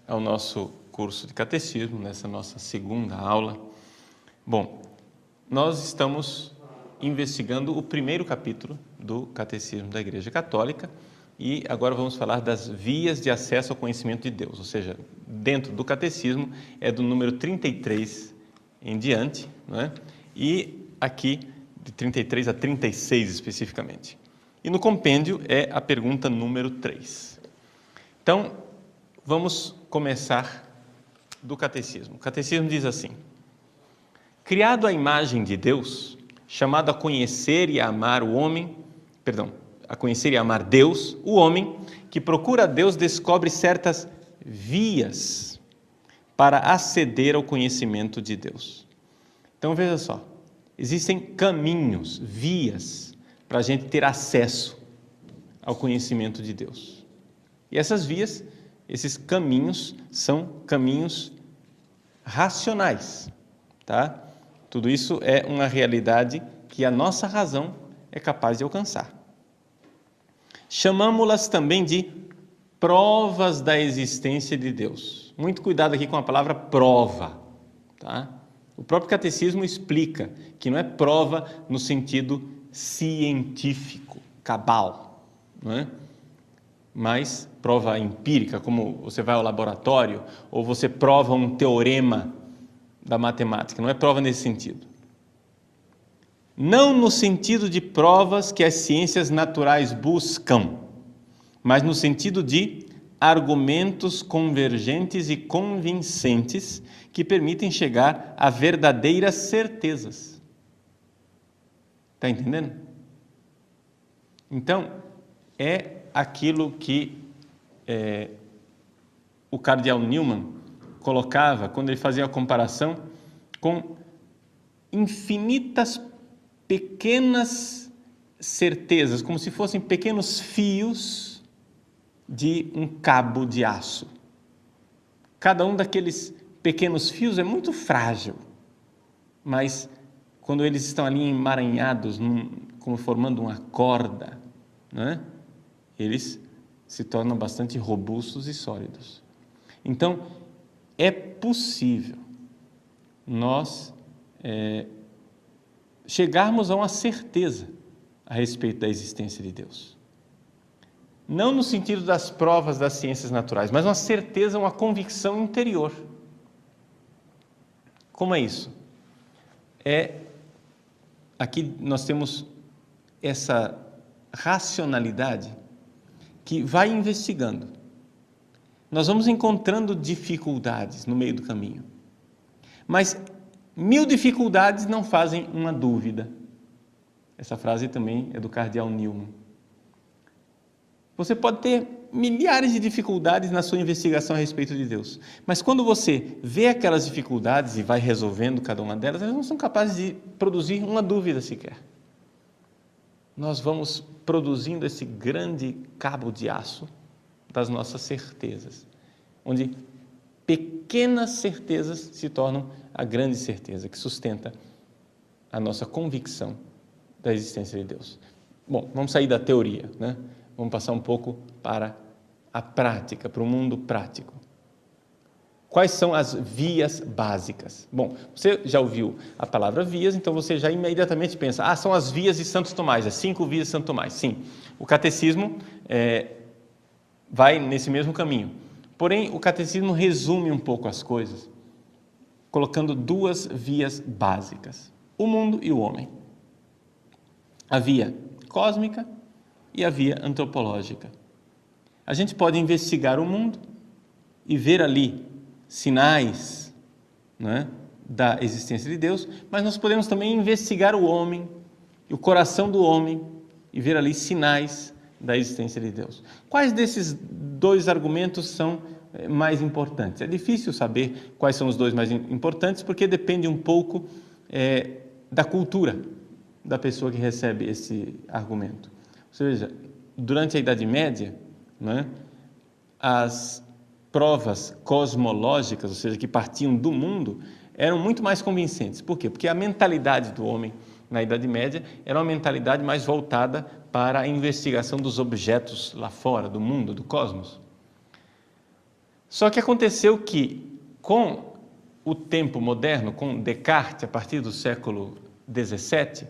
ao nosso curso de catecismo, nessa nossa segunda aula. Bom, nós estamos investigando o primeiro capítulo do Catecismo da Igreja Católica e agora vamos falar das vias de acesso ao conhecimento de Deus, ou seja, dentro do catecismo é do número 33 em diante, não é? E aqui de 33 a 36 especificamente. E no compêndio é a pergunta número 3. Então, vamos começar do catecismo. O catecismo diz assim: criado à imagem de Deus, chamado a conhecer e a amar a conhecer e amar Deus, o homem que procura a Deus descobre certas vias para aceder ao conhecimento de Deus. Então veja só, existem caminhos, vias para a gente ter acesso ao conhecimento de Deus. E essas vias, esses caminhos são caminhos racionais, tá? Tudo isso é uma realidade que a nossa razão é capaz de alcançar. Chamamos-las também de provas da existência de Deus. Muito cuidado aqui com a palavra prova, tá? O próprio catecismo explica que não é prova no sentido científico, cabal, não é? Mas prova empírica, como você vai ao laboratório ou você prova um teorema da matemática, não é prova nesse sentido. Não no sentido de provas que as ciências naturais buscam, mas no sentido de argumentos convergentes e convincentes que permitem chegar a verdadeiras certezas. Está entendendo? Então, é aquilo que o cardeal Newman colocava quando ele fazia a comparação com infinitas pequenas certezas, como se fossem pequenos fios de um cabo de aço. Cada um daqueles pequenos fios é muito frágil, mas quando eles estão ali emaranhados, como formando uma corda, né, eles se tornam bastante robustos e sólidos. Então, é possível nós chegarmos a uma certeza a respeito da existência de Deus. Não no sentido das provas das ciências naturais, mas uma certeza, uma convicção interior. Como é isso? Aqui nós temos essa racionalidade que vai investigando. Nós vamos encontrando dificuldades no meio do caminho, mas 1000 dificuldades não fazem uma dúvida. Essa frase também é do cardeal Newman. Você pode ter milhares de dificuldades na sua investigação a respeito de Deus, mas quando você vê aquelas dificuldades e vai resolvendo cada uma delas, elas não são capazes de produzir uma dúvida sequer. Nós vamos produzindo esse grande cabo de aço das nossas certezas, onde pequenas certezas se tornam a grande certeza que sustenta a nossa convicção da existência de Deus. Bom, vamos sair da teoria, né? Vamos passar um pouco para a prática, para o mundo prático. Quais são as vias básicas? Bom, você já ouviu a palavra vias, então você já imediatamente pensa, são as vias de Santo Tomás, as 5 vias de Santo Tomás. Sim, o catecismo vai nesse mesmo caminho. Porém, o catecismo resume um pouco as coisas, colocando 2 vias básicas: o mundo e o homem. A via cósmica e a via antropológica. A gente pode investigar o mundo e ver ali sinais, né, da existência de Deus, mas nós podemos também investigar o homem e o coração do homem e ver ali sinais da existência de Deus. Quais desses 2 argumentos são mais importantes? É difícil saber quais são os 2 mais importantes, porque depende um pouco da cultura da pessoa que recebe esse argumento. Ou seja, durante a Idade Média, né, as provas cosmológicas, ou seja, que partiam do mundo, eram muito mais convincentes. Por quê? Porque a mentalidade do homem na Idade Média era uma mentalidade mais voltada para a investigação dos objetos lá fora, do mundo, do cosmos. Só que aconteceu que, com o tempo moderno, com Descartes, a partir do século XVII,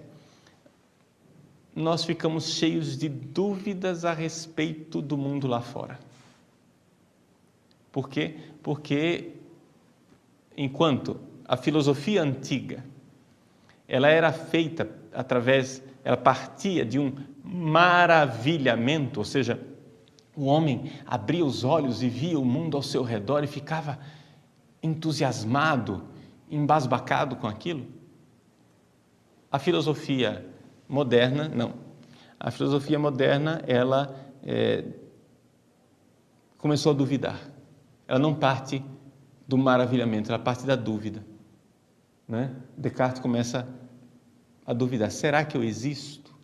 nós ficamos cheios de dúvidas a respeito do mundo lá fora. Por quê? Porque, enquanto a filosofia antiga, ela era feita ela partia de um maravilhamento, ou seja, o homem abria os olhos e via o mundo ao seu redor e ficava entusiasmado, embasbacado com aquilo. A filosofia moderna, não. A filosofia moderna, ela começou a duvidar. Ela não parte do maravilhamento, ela parte da dúvida. Né? Descartes começa a duvidar, será que eu existo?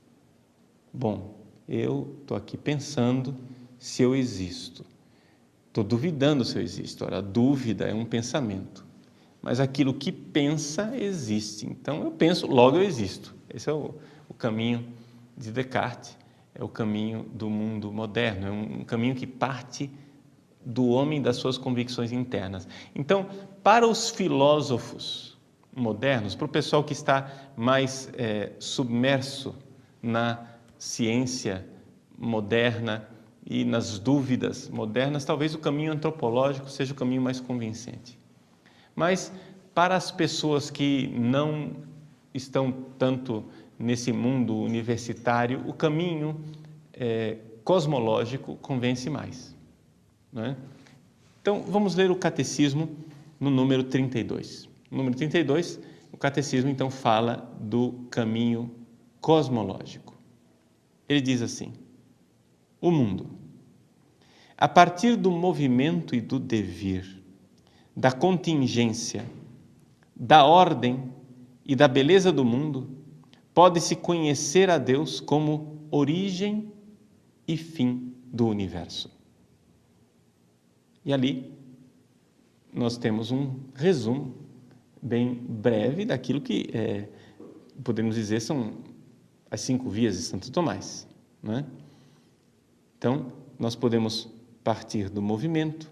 Bom, eu estou aqui pensando se eu existo. Estou duvidando se eu existo. Ora, a dúvida é um pensamento. Mas aquilo que pensa existe. Então, eu penso, logo eu existo. Esse é o caminho de Descartes. É o caminho do mundo moderno. É um caminho que parte do homem, das suas convicções internas. Então, para os filósofos modernos, para o pessoal que está mais submerso na ciência moderna e nas dúvidas modernas, talvez o caminho antropológico seja o caminho mais convincente. Mas para as pessoas que não estão tanto nesse mundo universitário, o caminho cosmológico convence mais. Não é? Então, vamos ler o Catecismo no número 32. No número 32, o Catecismo, então, fala do caminho cosmológico. Ele diz assim: o mundo, a partir do movimento e do devir, da contingência, da ordem e da beleza do mundo, pode-se conhecer a Deus como origem e fim do universo. E ali nós temos um resumo bem breve daquilo que podemos dizer são as 5 vias de Santo Tomás. Não é? Então, nós podemos partir do movimento,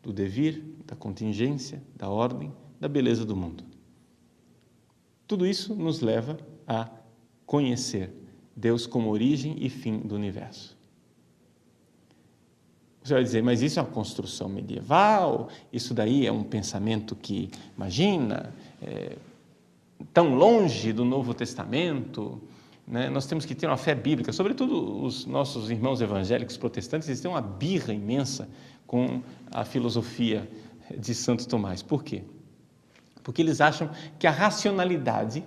do devir, da contingência, da ordem, da beleza do mundo. Tudo isso nos leva a conhecer Deus como origem e fim do universo. Você vai dizer, mas isso é uma construção medieval, isso daí é um pensamento que, imagina, tão longe do Novo Testamento, né? Nós temos que ter uma fé bíblica, sobretudo os nossos irmãos evangélicos protestantes, eles têm uma birra imensa com a filosofia de Santo Tomás. Por quê? Porque eles acham que a racionalidade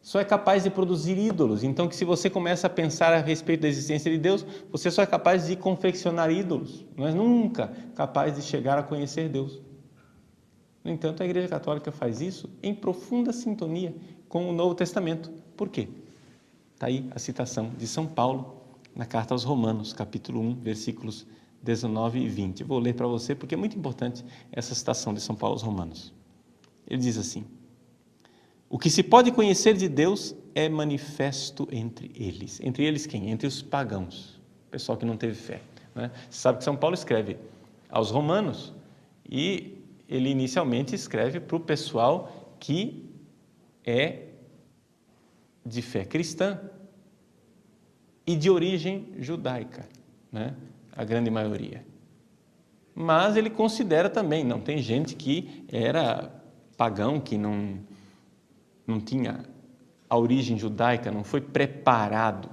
só é capaz de produzir ídolos. Então, que se você começa a pensar a respeito da existência de Deus, você só é capaz de confeccionar ídolos, não é nunca capaz de chegar a conhecer Deus. No entanto, a Igreja Católica faz isso em profunda sintonia com o Novo Testamento. Por quê? Está aí a citação de São Paulo na Carta aos Romanos, capítulo 1, versículos 19 e 20. Eu vou ler para você porque é muito importante essa citação de São Paulo aos Romanos. Ele diz assim: o que se pode conhecer de Deus é manifesto entre eles. Entre eles quem? Entre os pagãos, o pessoal que não teve fé. Né? Você sabe que São Paulo escreve aos romanos e ele inicialmente escreve para o pessoal que é de fé cristã e de origem judaica, né? A grande maioria. Mas ele considera também, não tem gente que era pagão, que não tinha a origem judaica, não foi preparado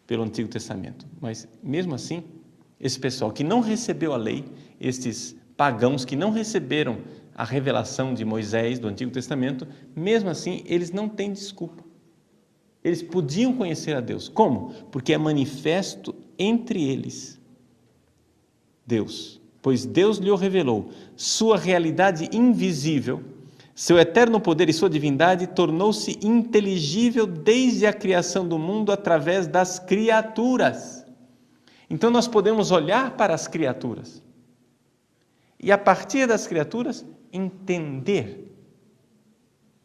pelo Antigo Testamento. Mas, mesmo assim, esse pessoal que não recebeu a lei, estes pagãos que não receberam a revelação de Moisés, do Antigo Testamento, mesmo assim, eles não têm desculpa. Eles podiam conhecer a Deus. Como? Porque é manifesto entre eles Deus, pois Deus lhe revelou sua realidade invisível. Seu eterno poder e sua divindade tornou-se inteligível desde a criação do mundo através das criaturas. Então nós podemos olhar para as criaturas e a partir das criaturas entender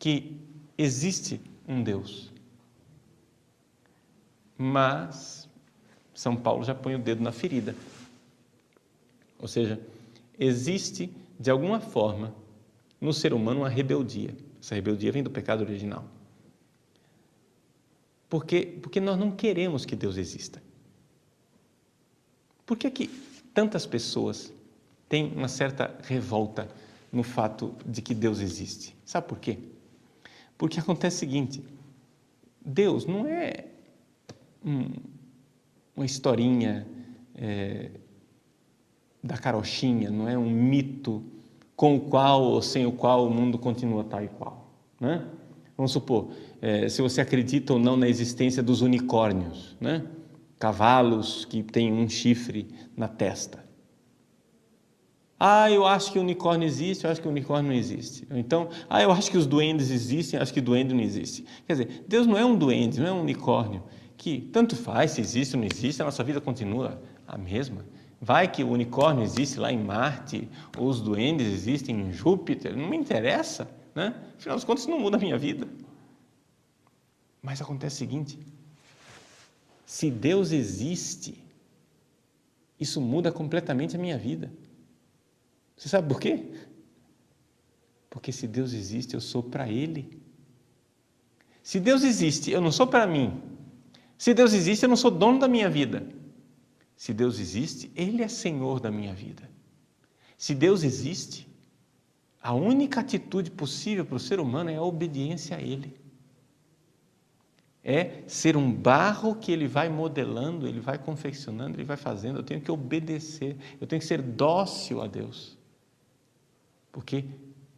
que existe um Deus. Mas São Paulo já põe o dedo na ferida. Ou seja, existe, de alguma forma, no ser humano uma rebeldia. Essa rebeldia vem do pecado original. Porque nós não queremos que Deus exista. Por que tantas pessoas têm uma certa revolta no fato de que Deus existe? Sabe por quê? Porque acontece o seguinte: Deus não é uma historinha da carochinha, não é um mito com o qual ou sem o qual o mundo continua tal e qual, né? Vamos supor, se você acredita ou não na existência dos unicórnios, né? Cavalos que têm um chifre na testa. Eu acho que o unicórnio existe, eu acho que o unicórnio não existe. Então, eu acho que os duendes existem, eu acho que o duende não existe. Quer dizer, Deus não é um duende, não é um unicórnio, que tanto faz se existe ou não existe, a nossa vida continua a mesma. Vai que o unicórnio existe lá em Marte, ou os duendes existem em Júpiter, não me interessa, né? Afinal das contas, isso não muda a minha vida. Mas acontece o seguinte: se Deus existe, isso muda completamente a minha vida. Você sabe por quê? Porque se Deus existe, eu sou para Ele. Se Deus existe, eu não sou para mim. Se Deus existe, eu não sou dono da minha vida. Se Deus existe, Ele é Senhor da minha vida. Se Deus existe, a única atitude possível para o ser humano é a obediência a Ele. É ser um barro que Ele vai modelando, Ele vai confeccionando, Ele vai fazendo. Eu tenho que obedecer, eu tenho que ser dócil a Deus. Porque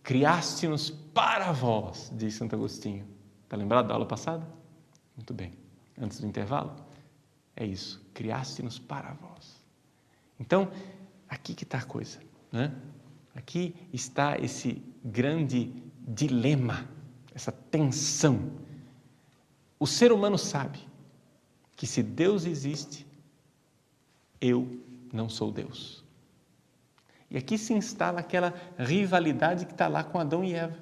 criaste-nos para vós, diz Santo Agostinho. Está lembrado da aula passada? Muito bem. Antes do intervalo? É isso. Criaste-nos para vós. Então, aqui que está a coisa, né? Aqui está esse grande dilema, essa tensão. O ser humano sabe que se Deus existe, eu não sou Deus. E aqui se instala aquela rivalidade que está lá com Adão e Eva,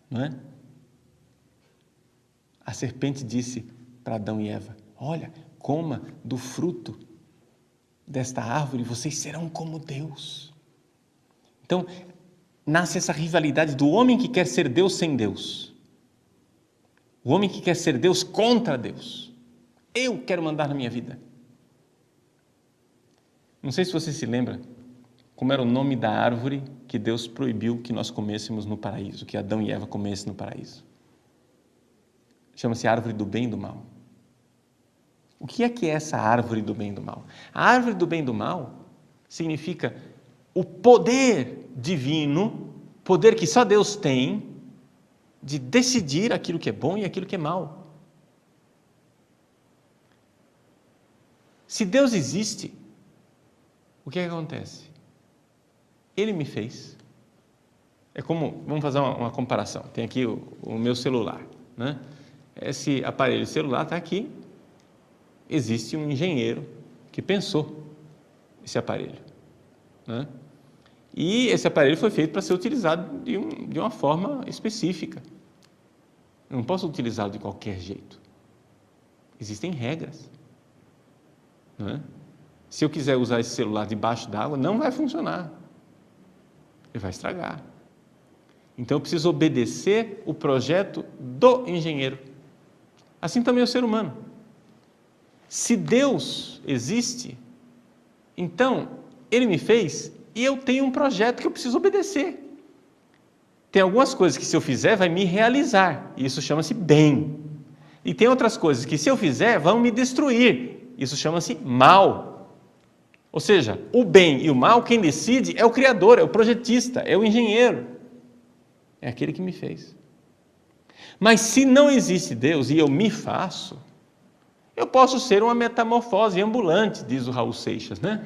não é? A serpente disse para Adão e Eva: olha, coma do fruto desta árvore, vocês serão como Deus. Então, nasce essa rivalidade do homem que quer ser Deus sem Deus. O homem que quer ser Deus contra Deus. Eu quero mandar na minha vida. Não sei se você se lembra como era o nome da árvore que Deus proibiu que nós comêssemos no paraíso, que Adão e Eva comessem no paraíso. Chama-se árvore do bem e do mal. O que é essa árvore do bem e do mal? A árvore do bem e do mal significa o poder divino, poder que só Deus tem, de decidir aquilo que é bom e aquilo que é mal. Se Deus existe, o que acontece? Ele me fez. É como, vamos fazer uma comparação. Tem aqui o meu celular, né? Esse aparelho celular está aqui. Existe um engenheiro que pensou esse aparelho, né? E esse aparelho foi feito para ser utilizado de uma forma específica. Eu não posso utilizá-lo de qualquer jeito. Existem regras, não é? Se eu quiser usar esse celular debaixo d'água, não vai funcionar. Ele vai estragar. Então eu preciso obedecer o projeto do engenheiro. Assim também é o ser humano. Se Deus existe, então Ele me fez e eu tenho um projeto que eu preciso obedecer. Tem algumas coisas que se eu fizer vai me realizar, e isso chama-se bem. E tem outras coisas que se eu fizer vão me destruir, isso chama-se mal. Ou seja, o bem e o mal, quem decide é o Criador, é o projetista, é o engenheiro. É aquele que me fez. Mas se não existe Deus e eu me faço, eu posso ser uma metamorfose ambulante, diz o Raul Seixas, né?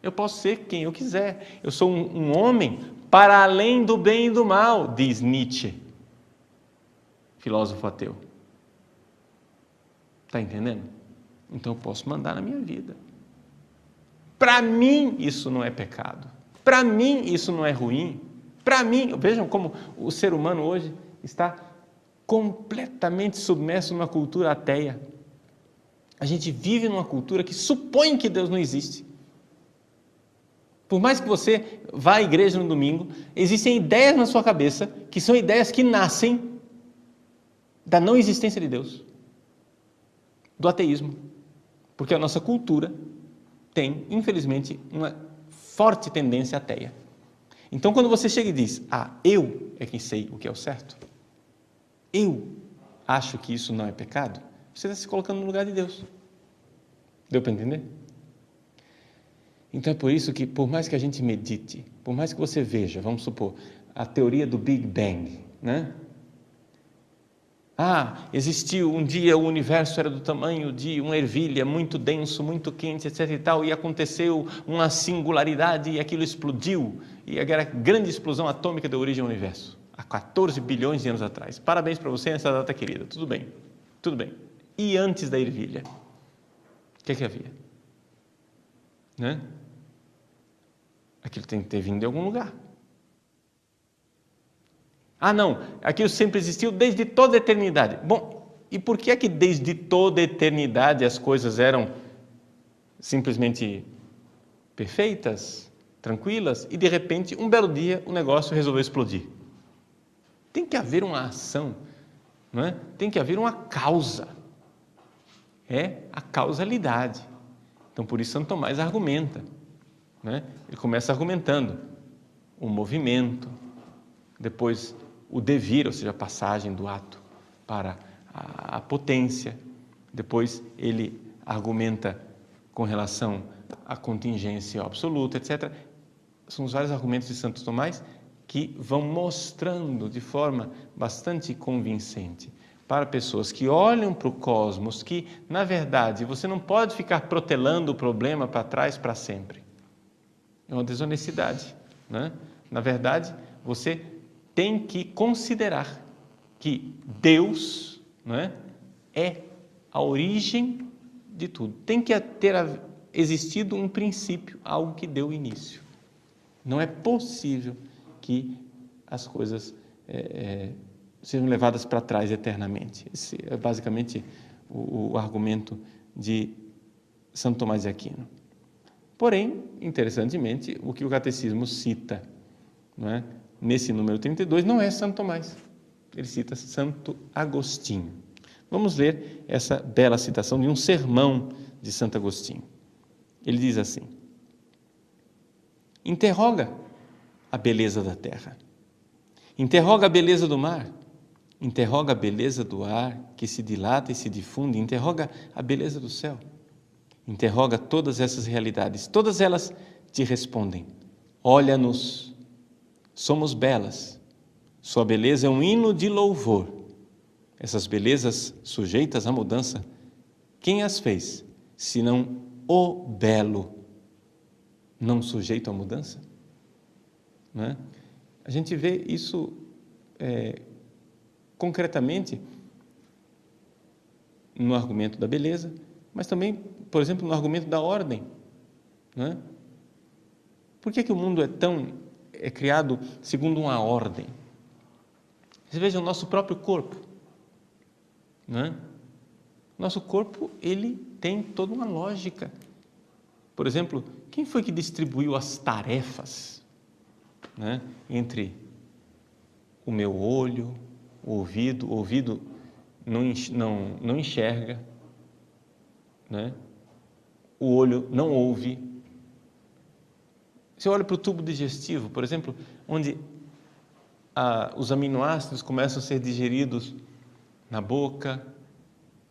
Eu posso ser quem eu quiser. Eu sou um homem para além do bem e do mal, diz Nietzsche, filósofo ateu. Está entendendo? Então eu posso mandar na minha vida. Para mim isso não é pecado. Para mim isso não é ruim. Para mim, vejam como o ser humano hoje está completamente submerso numa cultura ateia. A gente vive numa cultura que supõe que Deus não existe. Por mais que você vá à igreja no domingo, existem ideias na sua cabeça que são ideias que nascem da não existência de Deus, do ateísmo, porque a nossa cultura tem, infelizmente, uma forte tendência ateia. Então, quando você chega e diz, eu é quem sei o que é o certo, eu acho que isso não é pecado, você está se colocando no lugar de Deus. Deu para entender? Então é por isso que, por mais que a gente medite, por mais que você veja, vamos supor, a teoria do Big Bang, né? Existiu um dia, o universo era do tamanho de uma ervilha, muito denso, muito quente, etc e tal, e aconteceu uma singularidade e aquilo explodiu, e aquela grande explosão atômica deu origem ao universo, há 14 bilhões de anos atrás. Parabéns para você nessa data querida, tudo bem, tudo bem. E antes da ervilha, o que havia? Né? Aquilo tem que ter vindo de algum lugar. Não, aquilo sempre existiu desde toda a eternidade. Bom, e por que é que desde toda a eternidade as coisas eram simplesmente perfeitas, tranquilas, e de repente, um belo dia, o negócio resolveu explodir? Tem que haver uma ação, não é? Tem que haver uma causa. É a causalidade. Então, por isso, Santo Tomás argumenta. Né? Ele começa argumentando o movimento, depois o devir, ou seja, a passagem do ato para a potência, depois ele argumenta com relação à contingência absoluta, etc. São os vários argumentos de Santo Tomás que vão mostrando de forma bastante convincente para pessoas que olham para o cosmos que, na verdade, você não pode ficar protelando o problema para trás para sempre. É uma desonestidade, né? Na verdade, você tem que considerar que Deus, né, é a origem de tudo. Tem que ter existido um princípio, algo que deu início. Não é possível que as coisas sejam levadas para trás eternamente. Esse é basicamente o argumento de Santo Tomás de Aquino. Porém, interessantemente, o que o Catecismo cita, não é, nesse número 32 não é Santo Tomás, ele cita Santo Agostinho. Vamos ler essa bela citação de um sermão de Santo Agostinho. Ele diz assim: interroga a beleza da terra, interroga a beleza do mar, interroga a beleza do ar que se dilata e se difunde, interroga a beleza do céu, interroga todas essas realidades, todas elas te respondem: olha-nos, somos belas, sua beleza é um hino de louvor. Essas belezas sujeitas à mudança, quem as fez, senão o belo, não sujeito à mudança? Não é? A gente vê isso concretamente no argumento da beleza, mas também, por exemplo, no argumento da ordem. Não é? Por que o mundo é criado segundo uma ordem? Você veja o nosso próprio corpo. Não é? Nosso corpo, ele tem toda uma lógica. Por exemplo, quem foi que distribuiu as tarefas, né, entre o meu olho, o ouvido não enxerga, né? O olho não ouve. Você olha para o tubo digestivo, por exemplo, onde os aminoácidos começam a ser digeridos na boca,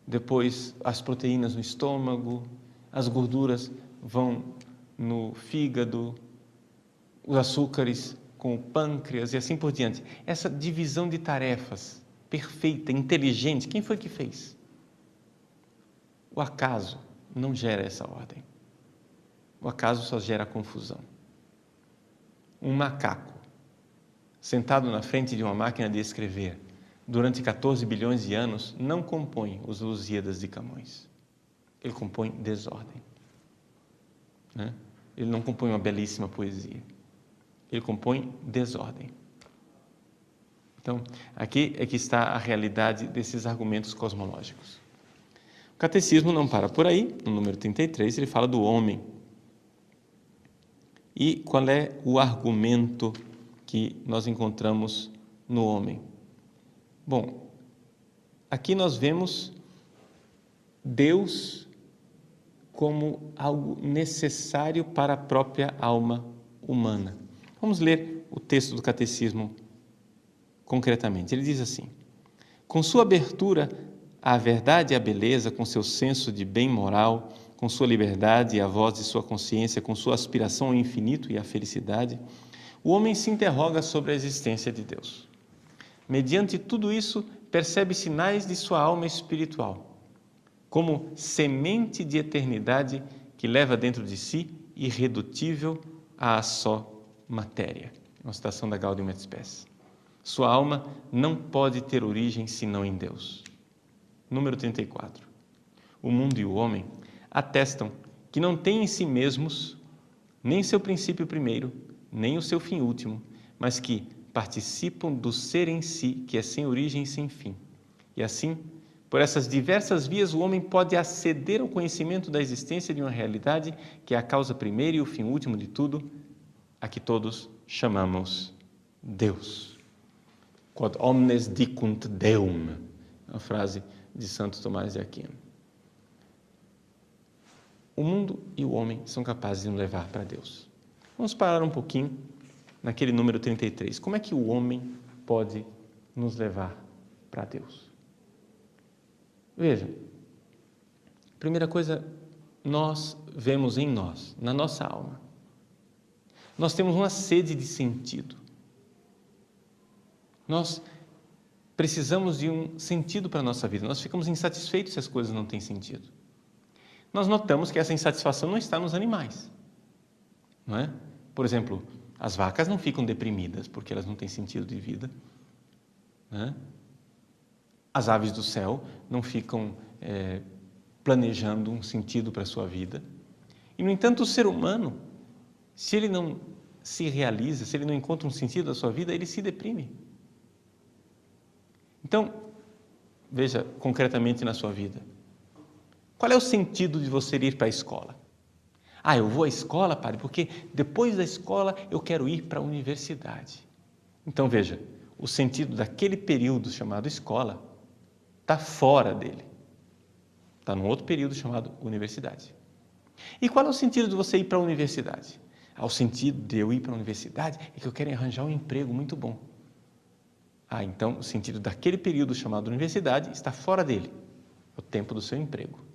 depois as proteínas no estômago, as gorduras vão no fígado, os açúcares com o pâncreas e assim por diante. Essa divisão de tarefas perfeita, inteligente, quem foi que fez? O acaso não gera essa ordem. O acaso só gera confusão. Um macaco sentado na frente de uma máquina de escrever durante 14 bilhões de anos não compõe os Lusíadas de Camões. Ele compõe desordem. Né? Ele não compõe uma belíssima poesia. Ele compõe desordem. Então, aqui é que está a realidade desses argumentos cosmológicos. O Catecismo não para por aí. No número 33, ele fala do homem. E qual é o argumento que nós encontramos no homem? Bom, aqui nós vemos Deus como algo necessário para a própria alma humana. Vamos ler o texto do Catecismo concretamente. Ele diz assim: com sua abertura à verdade e à beleza, com seu senso de bem moral, com sua liberdade e a voz de sua consciência, com sua aspiração ao infinito e à felicidade, o homem se interroga sobre a existência de Deus. Mediante tudo isso, percebe sinais de sua alma espiritual, como semente de eternidade que leva dentro de si, irredutível à só matéria. Uma citação da Gaudium et Spes. Sua alma não pode ter origem senão em Deus. Número 34. O mundo e o homem atestam que não têm em si mesmos nem seu princípio primeiro, nem o seu fim último, mas que participam do ser em si, que é sem origem e sem fim. E assim, por essas diversas vias, o homem pode aceder ao conhecimento da existência de uma realidade que é a causa primeira e o fim último de tudo, a que todos chamamos Deus. Quod omnes dicunt Deum, a frase de Santo Tomás de Aquino. O mundo e o homem são capazes de nos levar para Deus. Vamos parar um pouquinho naquele número 33. Como é que o homem pode nos levar para Deus? Veja, primeira coisa, nós vemos em nós, na nossa alma, nós temos uma sede de sentido. Nós precisamos de um sentido para a nossa vida. Nós ficamos insatisfeitos se as coisas não têm sentido. Nós notamos que essa insatisfação não está nos animais, não é? Por exemplo, as vacas não ficam deprimidas porque elas não têm sentido de vida, não é? As aves do céu não ficam planejando um sentido para a sua vida. E, no entanto, o ser humano, se ele não se realiza, se ele não encontra um sentido na sua vida, ele se deprime. Então, veja concretamente na sua vida. Qual é o sentido de você ir para a escola? Eu vou à escola, padre, porque depois da escola eu quero ir para a universidade. Então, veja, o sentido daquele período chamado escola está fora dele. Está num outro período chamado universidade. E qual é o sentido de você ir para a universidade? O sentido de eu ir para a universidade é que eu quero arranjar um emprego muito bom. Então, o sentido daquele período chamado universidade está fora dele, o tempo do seu emprego.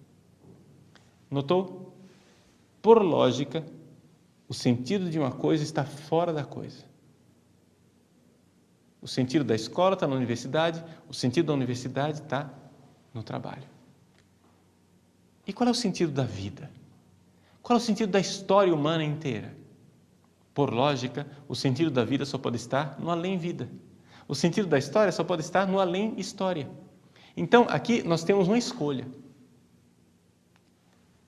Notou? Por lógica, o sentido de uma coisa está fora da coisa. O sentido da escola está na universidade, o sentido da universidade está no trabalho. E qual é o sentido da vida? Qual é o sentido da história humana inteira? Por lógica, o sentido da vida só pode estar no além-vida. O sentido da história só pode estar no além-história. Então, aqui nós temos uma escolha.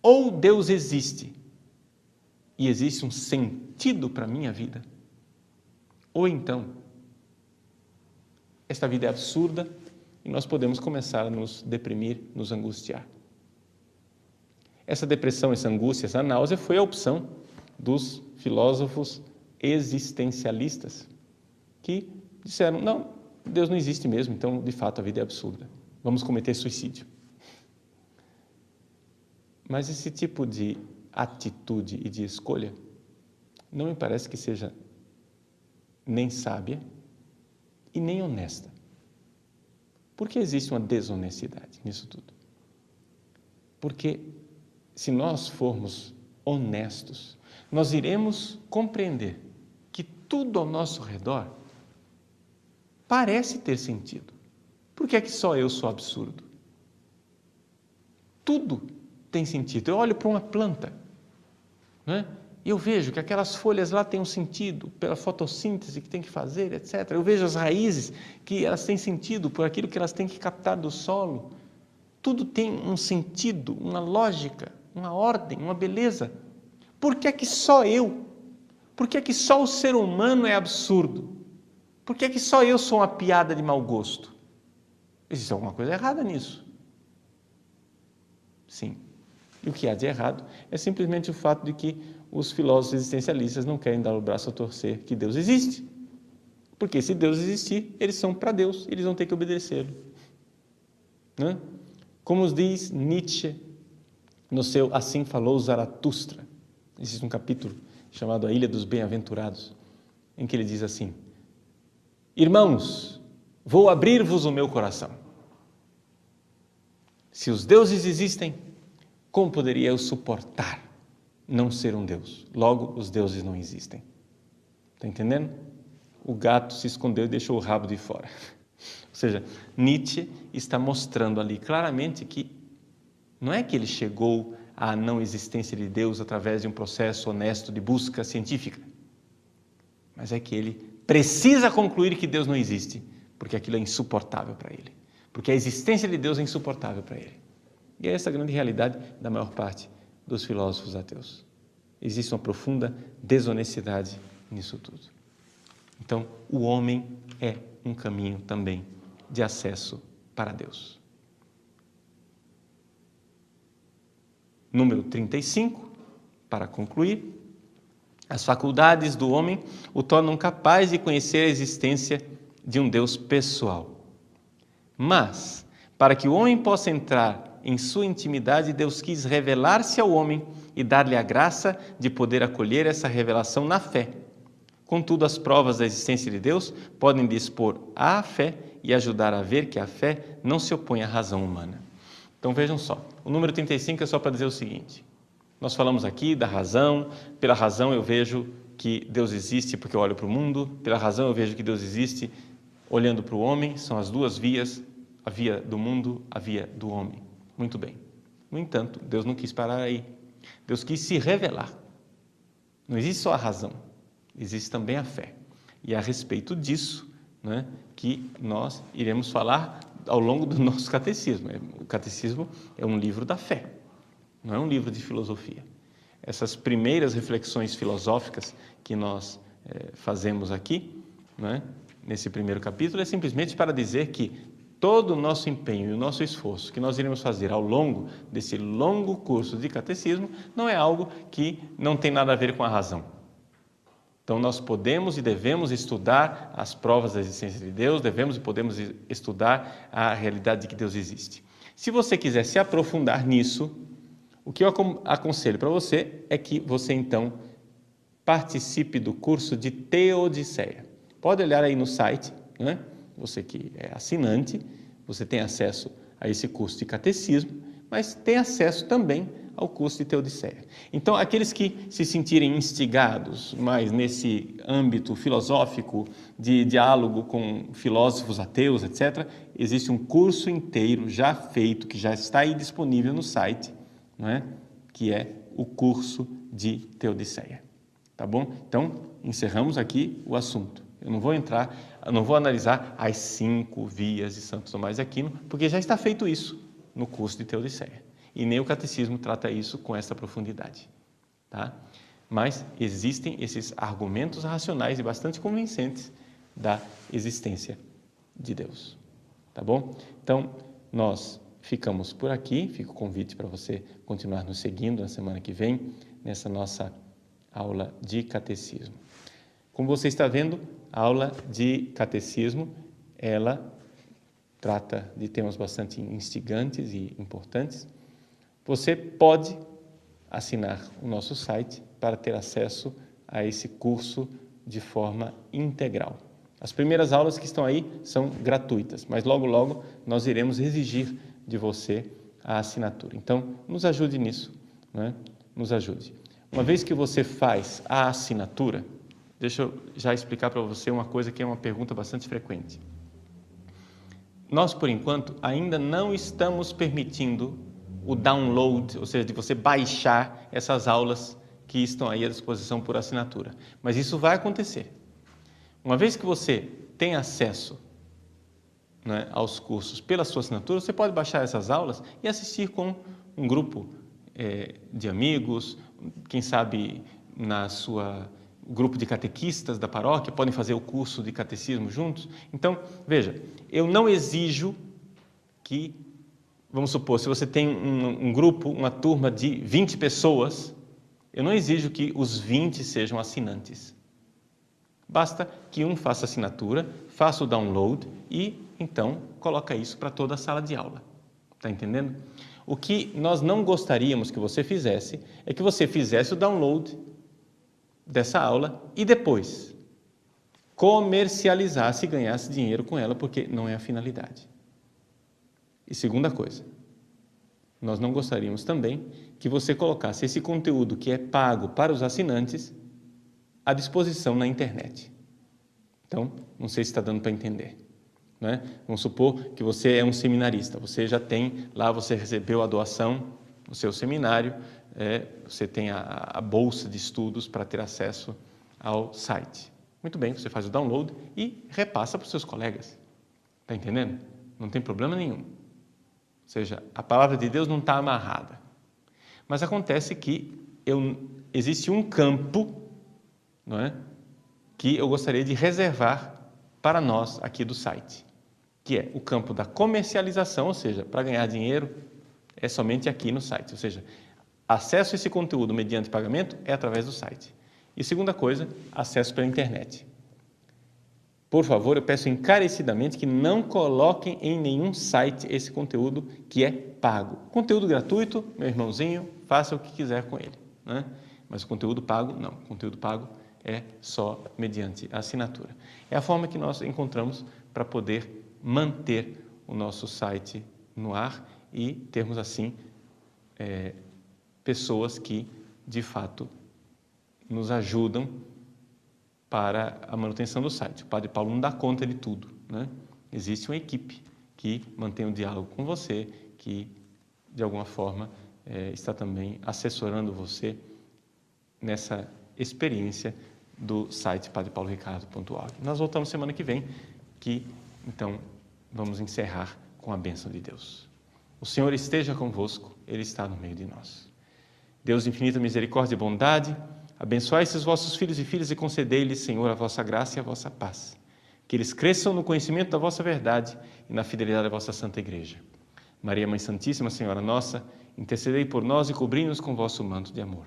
Ou Deus existe e existe um sentido para a minha vida, ou então esta vida é absurda e nós podemos começar a nos deprimir, nos angustiar. Essa depressão, essa angústia, essa náusea foi a opção dos filósofos existencialistas que disseram, não, Deus não existe mesmo, então de fato a vida é absurda, vamos cometer suicídio. Mas esse tipo de atitude e de escolha não me parece que seja nem sábia e nem honesta. Por que existe uma desonestidade nisso tudo? Porque se nós formos honestos, nós iremos compreender que tudo ao nosso redor parece ter sentido. Por que é que só eu sou absurdo? Tudo tem sentido. Eu olho para uma planta, né? E eu vejo que aquelas folhas lá têm um sentido pela fotossíntese que tem que fazer, etc. Eu vejo as raízes que elas têm sentido por aquilo que elas têm que captar do solo. Tudo tem um sentido, uma lógica, uma ordem, uma beleza. Por que é que só eu? Por que é que só o ser humano é absurdo? Por que é que só eu sou uma piada de mau gosto? Existe alguma coisa errada nisso? Sim. E o que há de errado é simplesmente o fato de que os filósofos existencialistas não querem dar o braço a torcer que Deus existe. Porque se Deus existir, eles são para Deus, eles vão ter que obedecê-lo. Né? Como diz Nietzsche no seu Assim Falou Zaratustra, existe um capítulo chamado A Ilha dos Bem-Aventurados, em que ele diz assim: irmãos, vou abrir-vos o meu coração. Se os deuses existem, como poderia eu suportar não ser um deus? Logo, os deuses não existem. Está entendendo? O gato se escondeu e deixou o rabo de fora. Ou seja, Nietzsche está mostrando ali claramente que não é que ele chegou à não existência de Deus através de um processo honesto de busca científica, mas é que ele precisa concluir que Deus não existe, porque aquilo é insuportável para ele, porque a existência de Deus é insuportável para ele. E é essa a grande realidade da maior parte dos filósofos ateus. Existe uma profunda desonestidade nisso tudo. Então, o homem é um caminho também de acesso para Deus. Número 35, para concluir, as faculdades do homem o tornam capaz de conhecer a existência de um Deus pessoal. Mas, para que o homem possa entrar em sua intimidade, Deus quis revelar-se ao homem e dar-lhe a graça de poder acolher essa revelação na fé. Contudo, as provas da existência de Deus podem dispor à fé e ajudar a ver que a fé não se opõe à razão humana. Então vejam só, o número 35 é só para dizer o seguinte: nós falamos aqui da razão, pela razão eu vejo que Deus existe porque eu olho para o mundo, pela razão eu vejo que Deus existe olhando para o homem, são as duas vias, a via do mundo, a via do homem. Muito bem. No entanto, Deus não quis parar aí. Deus quis se revelar. Não existe só a razão, existe também a fé. E é a respeito disso, né, que nós iremos falar ao longo do nosso catecismo. O catecismo é um livro da fé, não é um livro de filosofia. Essas primeiras reflexões filosóficas que nós fazemos aqui, né, nesse primeiro capítulo, é simplesmente para dizer que todo o nosso empenho e o nosso esforço que nós iremos fazer ao longo desse longo curso de catecismo não é algo que não tem nada a ver com a razão. Então, nós podemos e devemos estudar as provas da existência de Deus, devemos e podemos estudar a realidade de que Deus existe. Se você quiser se aprofundar nisso, o que eu aconselho para você é que você, então, participe do curso de Teodiceia. Pode olhar aí no site, né? Você que é assinante, você tem acesso a esse curso de catecismo, mas tem acesso também ao curso de Teodiceia. Então, aqueles que se sentirem instigados mais nesse âmbito filosófico de diálogo com filósofos ateus, etc., existe um curso inteiro já feito, que já está aí disponível no site, não é? Que é o curso de Teodiceia. Tá bom? Então, encerramos aqui o assunto. Eu não vou analisar as 5 vias de Santo Tomás de Aquino, porque já está feito isso no curso de Teodiceia. E nem o catecismo trata isso com essa profundidade. Tá? Mas existem esses argumentos racionais e bastante convincentes da existência de Deus. Tá bom? Então, nós ficamos por aqui. Fica o convite para você continuar nos seguindo na semana que vem, nessa nossa aula de catecismo. Como você está vendo, a aula de catecismo, ela trata de temas bastante instigantes e importantes. Você pode assinar o nosso site para ter acesso a esse curso de forma integral. As primeiras aulas que estão aí são gratuitas, mas logo, logo nós iremos exigir de você a assinatura. Então, nos ajude nisso, né? Nos ajude. Uma vez que você faz a assinatura, deixa eu já explicar para você uma coisa que é uma pergunta bastante frequente. Nós, por enquanto, ainda não estamos permitindo o download, ou seja, de você baixar essas aulas que estão aí à disposição por assinatura. Mas isso vai acontecer. Uma vez que você tem acesso, né, aos cursos pela sua assinatura, você pode baixar essas aulas e assistir com um grupo de amigos, quem sabe na sua grupo de catequistas da paróquia, podem fazer o curso de catecismo juntos. Então, veja, eu não exijo que, vamos supor, se você tem um grupo, uma turma de 20 pessoas, Eu não exijo que os 20 sejam assinantes. Basta que um faça assinatura, faça o download e, então, coloca isso para toda a sala de aula. Está entendendo? O que nós não gostaríamos que você fizesse é que você fizesse o download dessa aula e depois comercializasse e ganhasse dinheiro com ela, porque não é a finalidade. E segunda coisa, nós não gostaríamos também que você colocasse esse conteúdo que é pago para os assinantes à disposição na internet. Então, não sei se está dando para entender. Né? Vamos supor que você é um seminarista, você já tem, lá você recebeu a doação no seu seminário, você tem a bolsa de estudos para ter acesso ao site. Muito bem, você faz o download e repassa para os seus colegas. Está entendendo? Não tem problema nenhum. Ou seja, a palavra de Deus não está amarrada. Mas acontece que existe um campo, não é, que eu gostaria de reservar para nós aqui do site, que é o campo da comercialização, ou seja, para ganhar dinheiro é somente aqui no site, ou seja, acesso a esse conteúdo mediante pagamento é através do site. E segunda coisa, acesso pela internet. Por favor, eu peço encarecidamente que não coloquem em nenhum site esse conteúdo que é pago. Conteúdo gratuito, meu irmãozinho, faça o que quiser com ele, né? Mas o conteúdo pago, não. O conteúdo pago é só mediante a assinatura. É a forma que nós encontramos para poder manter o nosso site no ar e termos assim pessoas que de fato nos ajudam para a manutenção do site. O Padre Paulo não dá conta de tudo, né? Existe uma equipe que mantém um diálogo com você, que de alguma forma está também assessorando você nessa experiência do site padrepauloricardo.org. Nós voltamos semana que vem, que então vamos encerrar com a bênção de Deus. O Senhor esteja convosco, Ele está no meio de nós. Deus de infinita misericórdia e bondade, abençoai esses vossos filhos e filhas e concedei-lhes, Senhor, a vossa graça e a vossa paz. Que eles cresçam no conhecimento da vossa verdade e na fidelidade da vossa Santa Igreja. Maria, Mãe Santíssima, Senhora nossa, intercedei por nós e cobri-nos com vosso manto de amor.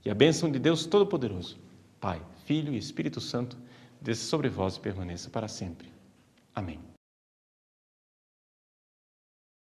E a bênção de Deus Todo-Poderoso, Pai, Filho e Espírito Santo, desça sobre vós e permaneça para sempre. Amém.